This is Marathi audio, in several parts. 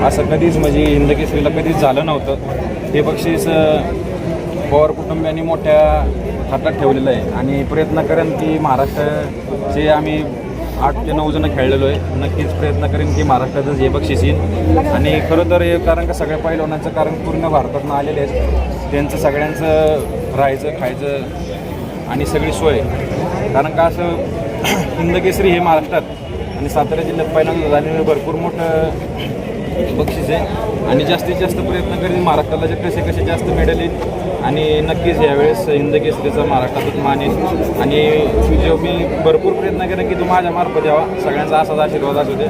असं कधीच म्हणजे हिंद केसरीला कधीच झालं नव्हतं. हे बक्षीस पवार कुटुंबियांनी मोठ्या हातात ठेवलेलं आहे आणि प्रयत्न करेन की महाराष्ट्राचे आम्ही 8 ते 9 जण खेळलेलो आहे. नक्कीच प्रयत्न करेन की महाराष्ट्रातच हे बक्षीस येईल. आणि खरं तर हे कारण का सगळ्या पैलवानाचं कारण पूर्ण भारतातून आलेले आहेत, त्यांचं सगळ्यांचं राहायचं खायचं आणि सगळी सोय. कारण का असं हिंद केसरी हे महाराष्ट्रात आणि सातारा जिल्ह्यात पहिल्यांदा झालेलं भरपूर मोठं बक्षीस आहे आणि जास्तीत जास्त प्रयत्न करेन महाराष्ट्राला जे कसे जास्त मेडल येईल आणि नक्कीच यावेळेस हिंद केसरीचा महाराष्ट्रातच मान येईल. आणि जो मी भरपूर प्रयत्न केला की तू माझ्या मार्फत यावा, सगळ्यांचा असाच आशीर्वाद असू दे.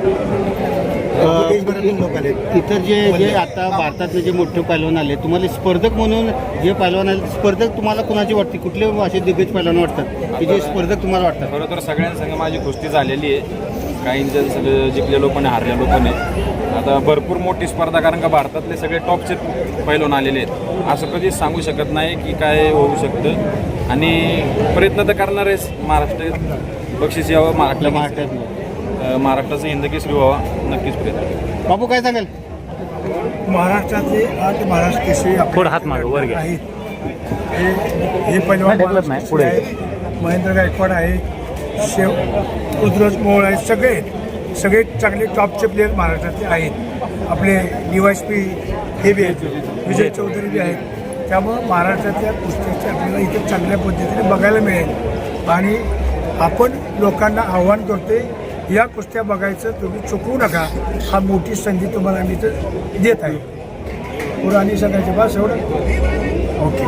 लोक आले इतर जे आता भारतातले जे मोठे पैलवान आले, तुम्हाला स्पर्धक म्हणून जे पैलवान आले, स्पर्धक तुम्हाला कुणाची वाटते? कुठले असे दिग्गज पैलवान वाटतात की जे स्पर्धक तुम्हाला वाटतात? खरं तर सगळ्यांसंग माझी कुस्ती झालेली आहे. काहींच्या सगळं जिंकलेलो पण आहे, हारलेलो पण आहे. आता भरपूर मोठी स्पर्धा, कारण का भारतातले सगळे टॉपचे पैलवान आलेले आहेत. असं कधीच सांगू शकत नाही की काय होऊ शकतं आणि प्रयत्न तर करणार आहेच. महाराष्ट्रात बक्षीस यावं, महाराष्ट्राचं हिंद केसरी व्हावा, नक्कीच प्रयत्न. बाबू काय सांगाल? महाराष्ट्रातले 8 महाराष्ट्र केसरी थोडं हात मागं वर घ्या. आहेत. हे पैलवान नाही, पुढे. महेंद्र गायकवाड आहे, पृथ्वीराज मोहोळ आहे, सगळे चांगले टॉपचे प्लेयर महाराष्ट्रातले आहेत. आपले DYSP हे बी आहेत, विजय चौधरी बी आहेत. त्यामुळं महाराष्ट्रातल्या कुस्त्याचे आपल्याला इथे चांगल्या पद्धतीने बघायला मिळेल आणि आपण लोकांना आव्हान करतोय, या कुस्त्या बघायचं तुम्ही चुकवू नका. हा मोठी संधी तुम्हाला मी तर देत आहे. पुढं आणि सांगायचं बस एवढं. ओके.